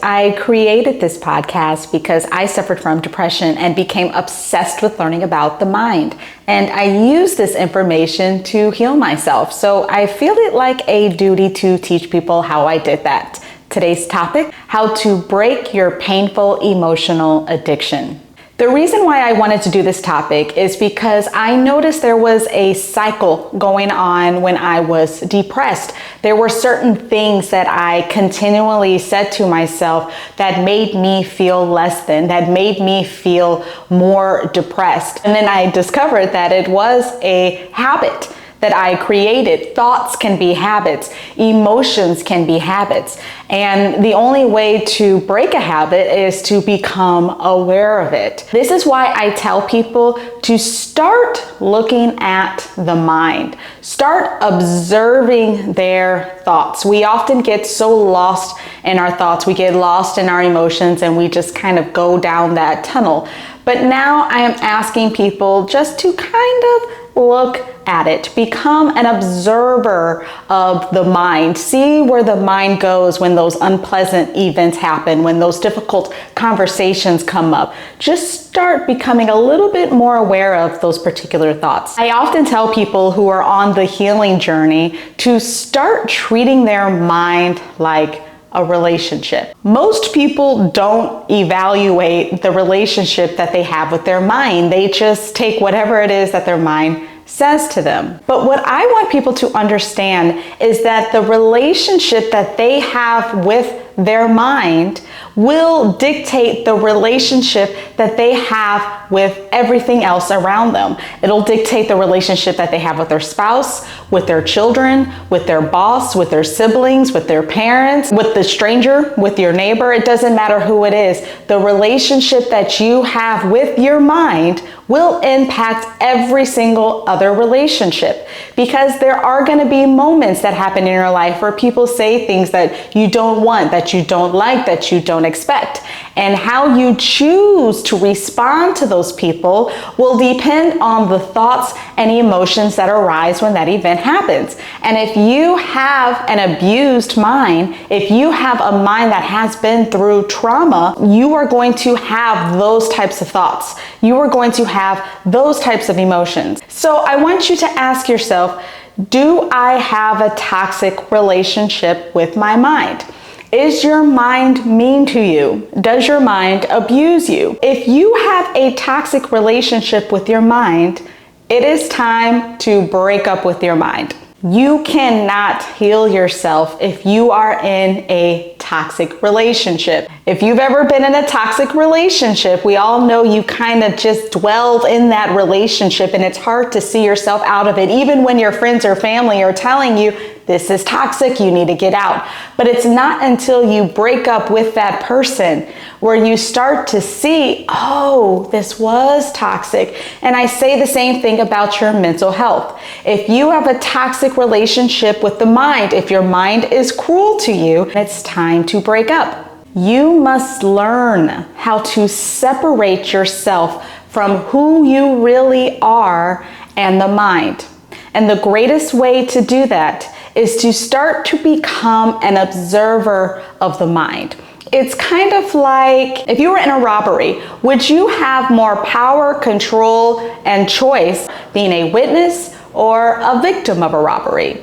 I created this podcast because I suffered from depression and became obsessed with learning about the mind. And I use this information to heal myself. So I feel it like a duty to teach people how I did that. Today's topic, how to break your painful emotional addiction. The reason why I wanted to do this topic is because I noticed there was a cycle going on when I was depressed. There were certain things that I continually said to myself that made me feel less than, that made me feel more depressed. And then I discovered that it was a habit that I created. Thoughts can be habits, emotions can be habits. And the only way to break a habit is to become aware of it. This is why I tell people to start looking at the mind. Start observing their thoughts. We often get so lost in our thoughts, we get lost in our emotions, and we just kind of go down that tunnel. But now I am asking people just to kind of look at it. Become an observer of the mind. See where the mind goes when those unpleasant events happen, when those difficult conversations come up. Just start becoming a little bit more aware of those particular thoughts. I often tell people who are on the healing journey to start treating their mind like a relationship. Most people don't evaluate the relationship that they have with their mind. They just take whatever it is that their mind says to them. But what I want people to understand is that the relationship that they have with their mind will dictate the relationship that they have with everything else around them. It'll dictate the relationship that they have with their spouse, with their children, with their boss, with their siblings, with their parents, with the stranger, with your neighbor. It doesn't matter who it is. The relationship that you have with your mind will impact every single other relationship, because there are going to be moments that happen in your life where people say things that you don't want, that you don't like, that you don't expect. And how you choose to respond to those people will depend on the thoughts and emotions that arise when that event happens. And if you have an abused mind, if you have a mind that has been through trauma, you are going to have those types of thoughts. You are going to have those types of emotions. So I want you to ask yourself, do I have a toxic relationship with my mind? Is your mind mean to you? Does your mind abuse you? If you have a toxic relationship with your mind, it is time to break up with your mind. You cannot heal yourself if you are in a toxic relationship. If you've ever been in a toxic relationship, we all know you kind of just dwell in that relationship and it's hard to see yourself out of it, even when your friends or family are telling you, this is toxic, you need to get out. But it's not until you break up with that person where you start to see, oh, this was toxic. And I say the same thing about your mental health. If you have a toxic relationship with the mind, if your mind is cruel to you, it's time to break up. You must learn how to separate yourself from who you really are and the mind. And the greatest way to do that is to start to become an observer of the mind. It's kind of like if you were in a robbery, would you have more power, control, and choice being a witness or a victim of a robbery?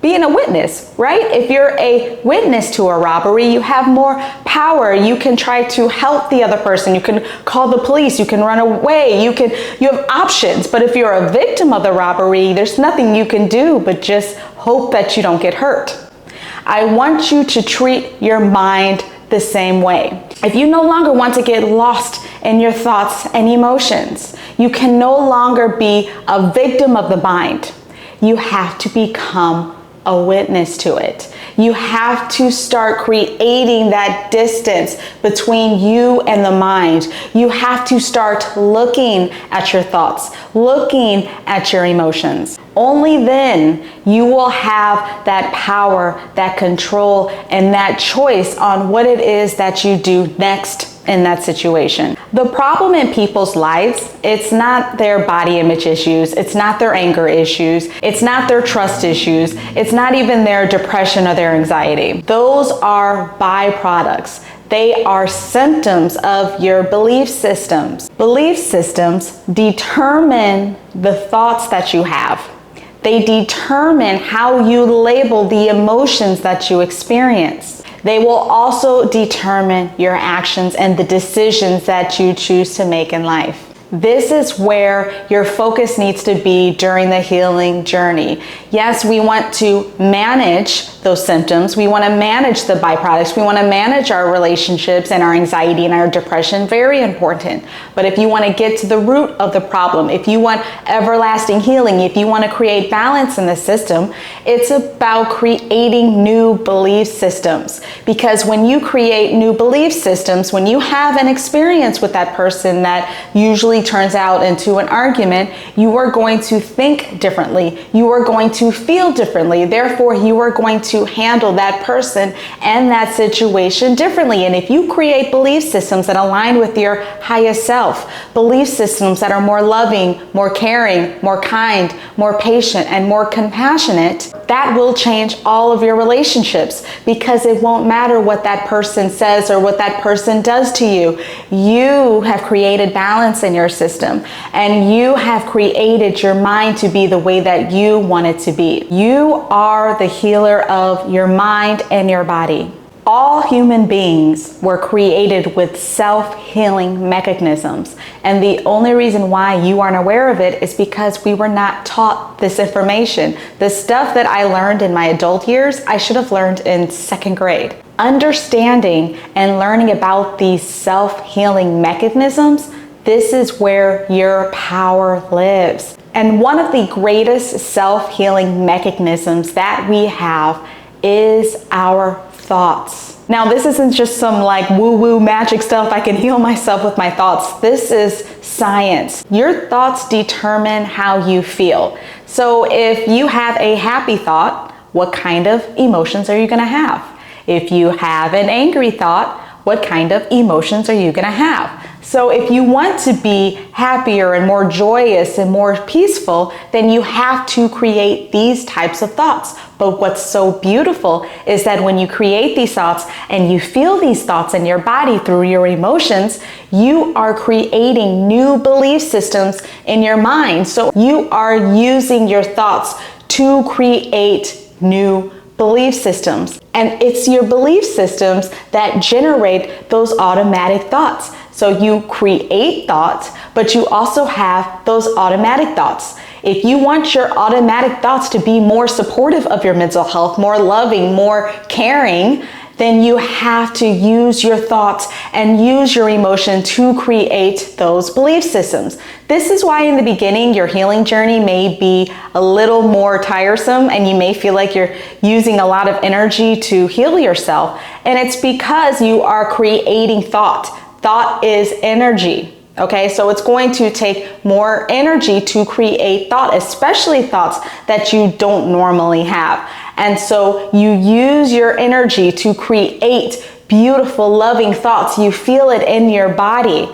Being a witness, right? If you're a witness to a robbery, you have more power. You can try to help the other person. You can call the police. You can run away. You have options. But if you're a victim of the robbery, there's nothing you can do but just hope that you don't get hurt. I want you to treat your mind the same way. If you no longer want to get lost in your thoughts and emotions, you can no longer be a victim of the mind. You have to become a witness to it. You have to start creating that distance between you and the mind. You have to start looking at your thoughts, looking at your emotions. Only then you will have that power, that control, and that choice on what it is that you do next in that situation. The problem in people's lives, it's not their body image issues, it's not their anger issues, it's not their trust issues, it's not even their depression or their anxiety. Those are byproducts. They are symptoms of your belief systems. Belief systems determine the thoughts that you have. They determine how you label the emotions that you experience. They will also determine your actions and the decisions that you choose to make in life. This is where your focus needs to be during the healing journey. Yes, we want to manage those symptoms. We want to manage the byproducts. We want to manage our relationships and our anxiety and our depression. Very important. But if you want to get to the root of the problem, if you want everlasting healing, if you want to create balance in the system, it's about creating new belief systems. Because when you create new belief systems, when you have an experience with that person that usually turns out into an argument, you are going to think differently. You are going to feel differently. Therefore, you are going to handle that person and that situation differently. And if you create belief systems that align with your highest self, belief systems that are more loving, more caring, more kind, more patient, and more compassionate, that will change all of your relationships, because it won't matter what that person says or what that person does to you. You have created balance in your system, and you have created your mind to be the way that you want it to be. You are the healer of your mind and your body. All human beings were created with self-healing mechanisms, and the only reason why you aren't aware of it is because we were not taught this information. The stuff that I learned in my adult years, I should have learned in second grade. Understanding and learning about these self-healing mechanisms, this is where your power lives. And one of the greatest self-healing mechanisms that we have is our thoughts. Now, this isn't just some like woo-woo magic stuff. I can heal myself with my thoughts. This is science. Your thoughts determine how you feel. So if you have a happy thought, what kind of emotions are you going to have? If you have an angry thought, what kind of emotions are you going to have? So if you want to be happier and more joyous and more peaceful, then you have to create these types of thoughts. But what's so beautiful is that when you create these thoughts and you feel these thoughts in your body through your emotions, you are creating new belief systems in your mind. So you are using your thoughts to create new belief systems. And it's your belief systems that generate those automatic thoughts. So you create thoughts, but you also have those automatic thoughts. If you want your automatic thoughts to be more supportive of your mental health, more loving, more caring, then you have to use your thoughts and use your emotion to create those belief systems. This is why in the beginning, your healing journey may be a little more tiresome and you may feel like you're using a lot of energy to heal yourself. And it's because you are creating thought. Thought is energy. Okay, so it's going to take more energy to create thought, especially thoughts that you don't normally have. And so you use your energy to create beautiful, loving thoughts. You feel it in your body.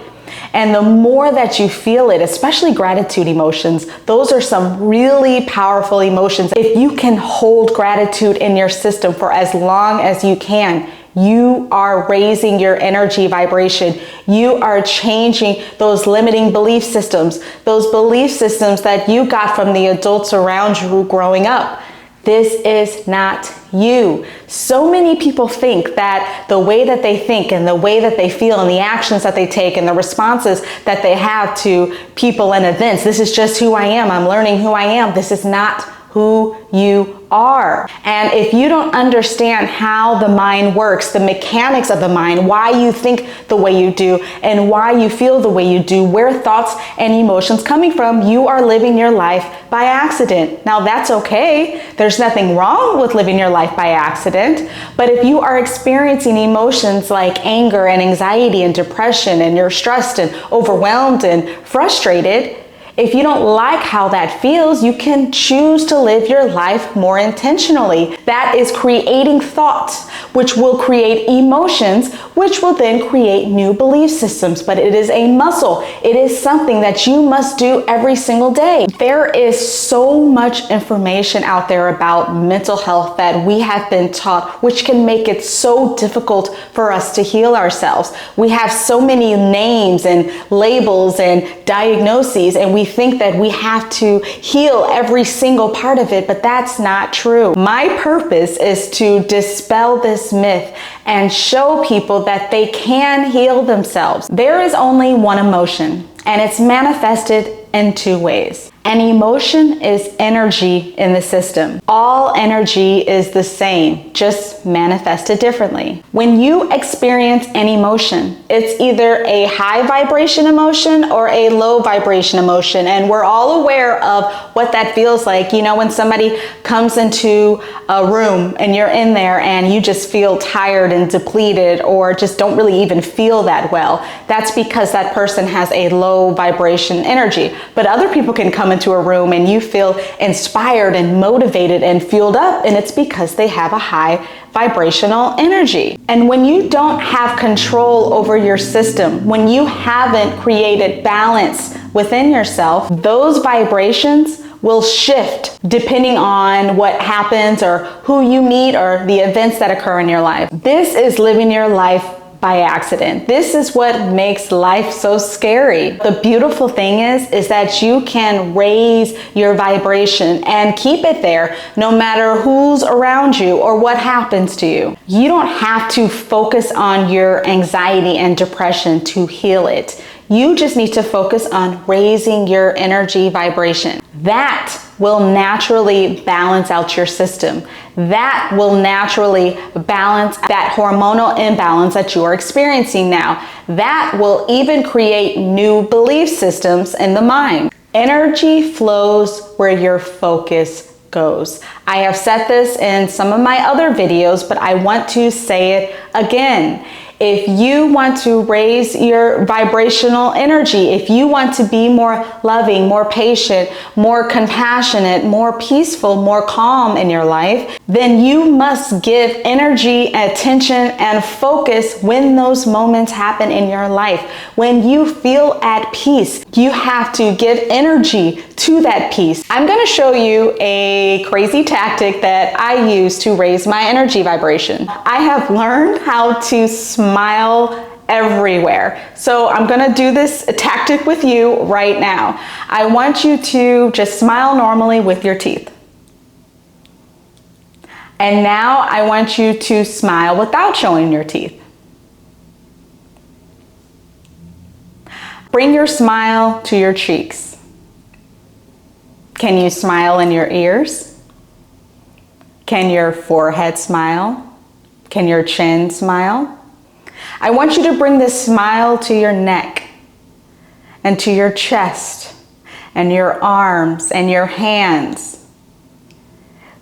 And the more that you feel it, especially gratitude emotions, those are some really powerful emotions. If you can hold gratitude in your system for as long as you can, you are raising your energy vibration. You are changing those limiting belief systems, those belief systems that you got from the adults around you growing up. This is not you. So many people think that the way that they think and the way that they feel and the actions that they take and the responses that they have to people and events, this is just who I am. I'm learning who I am. This is not who you are. And if you don't understand how the mind works, the mechanics of the mind, why you think the way you do and why you feel the way you do, where thoughts and emotions coming from, you are living your life by accident. Now that's okay. There's nothing wrong with living your life by accident. But if you are experiencing emotions like anger and anxiety and depression and you're stressed and overwhelmed and frustrated, if you don't like how that feels, you can choose to live your life more intentionally. That is creating thoughts, which will create emotions, which will then create new belief systems. But it is a muscle. It is something that you must do every single day. There is so much information out there about mental health that we have been taught, which can make it so difficult for us to heal ourselves. We have so many names and labels and diagnoses, and we think that we have to heal every single part of it, but that's not true. My purpose is to dispel this myth and show people that they can heal themselves. There is only one emotion, and it's manifested in two ways. An emotion is energy in the system. All energy is the same, just manifested differently. When you experience an emotion, it's either a high vibration emotion or a low vibration emotion. And we're all aware of what that feels like. You know, when somebody comes into a room and you're in there and you just feel tired and depleted or just don't really even feel that well, that's because that person has a low vibration energy. But other people can come into a room and you feel inspired and motivated and fueled up, and it's because they have a high vibrational energy. And when you don't have control over your system, when you haven't created balance within yourself, those vibrations will shift depending on what happens or who you meet or the events that occur in your life. This is living your life by accident. This is what makes life so scary. The beautiful thing is that you can raise your vibration and keep it there no matter who's around you or what happens to you. You don't have to focus on your anxiety and depression to heal it. You just need to focus on raising your energy vibration. That will naturally balance out your system. That will naturally balance that hormonal imbalance that you are experiencing now. That will even create new belief systems in the mind. Energy flows where your focus goes. I have said this in some of my other videos, but I want to say it again. If you want to raise your vibrational energy, if you want to be more loving, more patient, more compassionate, more peaceful, more calm in your life, then you must give energy, attention, and focus when those moments happen in your life. When you feel at peace, you have to give energy to that peace. I'm going to show you a crazy tactic that I use to raise my energy vibration. I have learned how to smile everywhere. So I'm going to do this tactic with you right now. I want you to just smile normally with your teeth. And now I want you to smile without showing your teeth. Bring your smile to your cheeks. Can you smile in your ears? Can your forehead smile? Can your chin smile? I want you to bring this smile to your neck and to your chest and your arms and your hands.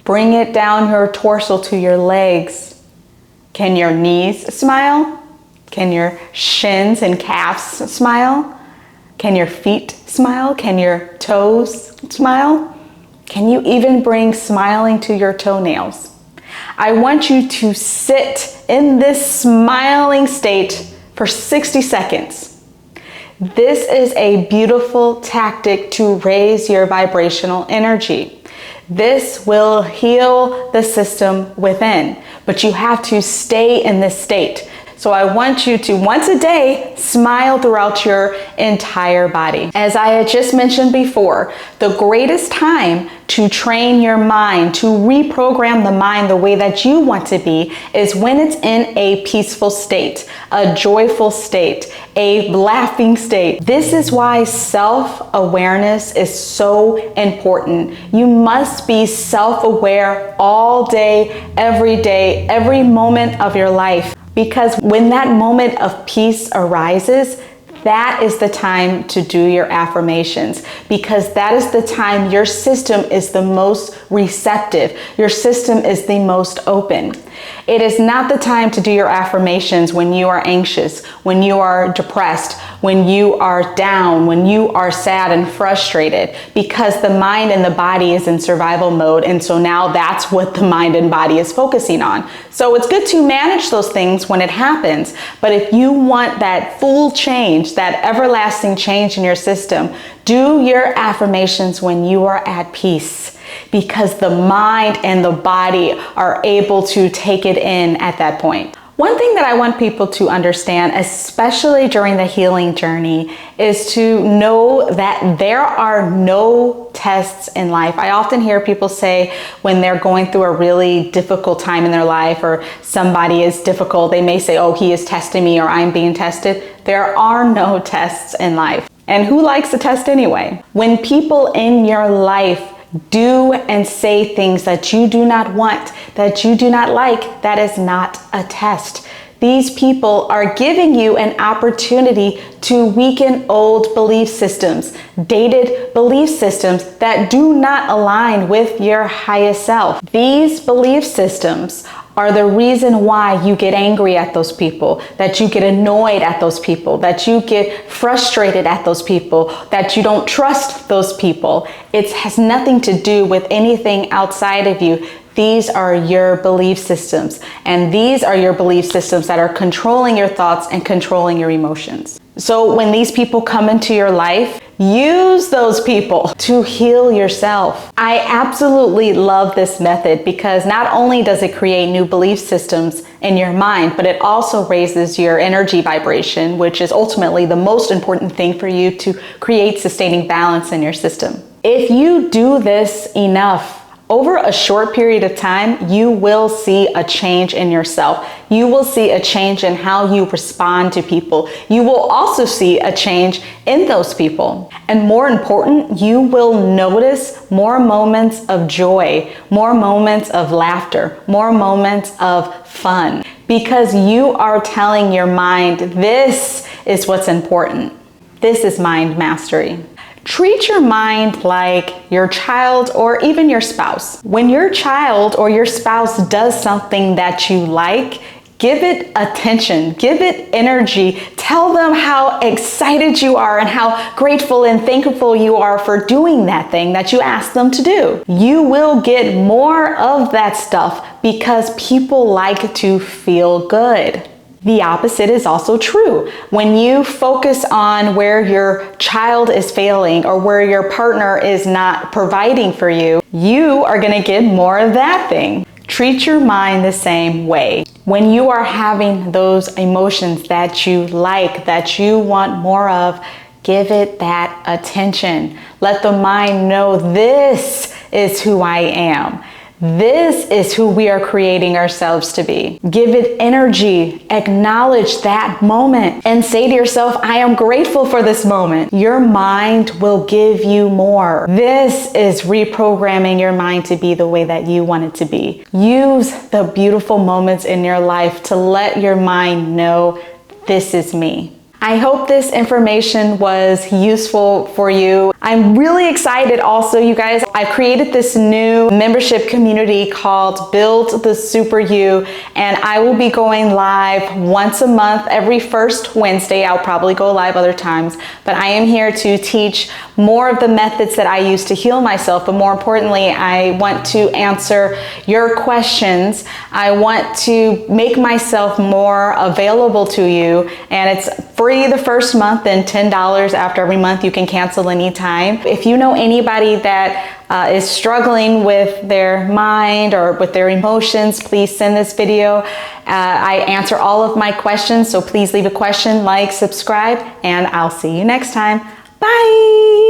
Bring it down your torso to your legs. Can your knees smile? Can your shins and calves smile? Can your feet smile? Can your toes smile? Can you even bring smiling to your toenails? I want you to sit in this smiling state for 60 seconds. This is a beautiful tactic to raise your vibrational energy. This will heal the system within, but you have to stay in this state. So I want you to, once a day, smile throughout your entire body. As I had just mentioned before, the greatest time to train your mind, to reprogram the mind the way that you want to be, is when it's in a peaceful state, a joyful state, a laughing state. This is why self-awareness is so important. You must be self-aware all day, every moment of your life. Because when that moment of peace arises, that is the time to do your affirmations, because that is the time your system is the most receptive. Your system is the most open. It is not the time to do your affirmations when you are anxious, when you are depressed, when you are down, when you are sad and frustrated, because the mind and the body is in survival mode. And so now that's what the mind and body is focusing on. So it's good to manage those things when it happens. But if you want that full change, that everlasting change in your system, do your affirmations when you are at peace, because the mind and the body are able to take it in at that point. One thing that I want people to understand, especially during the healing journey, is to know that there are no tests in life. I often hear people say when they're going through a really difficult time in their life, or somebody is difficult, they may say, oh, he is testing me, or I'm being tested. There are no tests in life. And who likes a test anyway? When people in your life do and say things that you do not want, that you do not like, that is not a test. These people are giving you an opportunity to weaken old belief systems, dated belief systems that do not align with your highest self. These belief systems are the reason why you get angry at those people, that you get annoyed at those people, that you get frustrated at those people, that you don't trust those people. It has nothing to do with anything outside of you. These are your belief systems, and these are your belief systems that are controlling your thoughts and controlling your emotions. So when these people come into your life, use those people to heal yourself. I absolutely love this method because not only does it create new belief systems in your mind, but it also raises your energy vibration, which is ultimately the most important thing for you to create sustaining balance in your system. If you do this enough, over a short period of time, you will see a change in yourself. You will see a change in how you respond to people. You will also see a change in those people. And more important, you will notice more moments of joy, more moments of laughter, more moments of fun, because you are telling your mind, this is what's important. This is mind mastery. Treat your mind like your child or even your spouse. When your child or your spouse does something that you like, give it attention, give it energy. Tell them how excited you are and how grateful and thankful you are for doing that thing that you asked them to do. You will get more of that stuff because people like to feel good. The opposite is also true. When you focus on where your child is failing or where your partner is not providing for you, you are going to get more of that thing. Treat your mind the same way. When you are having those emotions that you like, that you want more of, give it that attention. Let the mind know, this is who I am. This is who we are creating ourselves to be. Give it energy, acknowledge that moment, and say to yourself, I am grateful for this moment. Your mind will give you more. This is reprogramming your mind to be the way that you want it to be. Use the beautiful moments in your life to let your mind know, this is me. I hope this information was useful for you. I'm really excited also, you guys. I've created this new membership community called Build the Super You, and I will be going live once a month, every first Wednesday. I'll probably go live other times, but I am here to teach more of the methods that I use to heal myself. But more importantly, I want to answer your questions. I want to make myself more available to you, and it's free the first month and $10 after every month. You can cancel anytime. If you know anybody that is struggling with their mind or with their emotions, please send this video. I answer all of my questions, so please leave a question, like, subscribe, and I'll see you next time. Bye!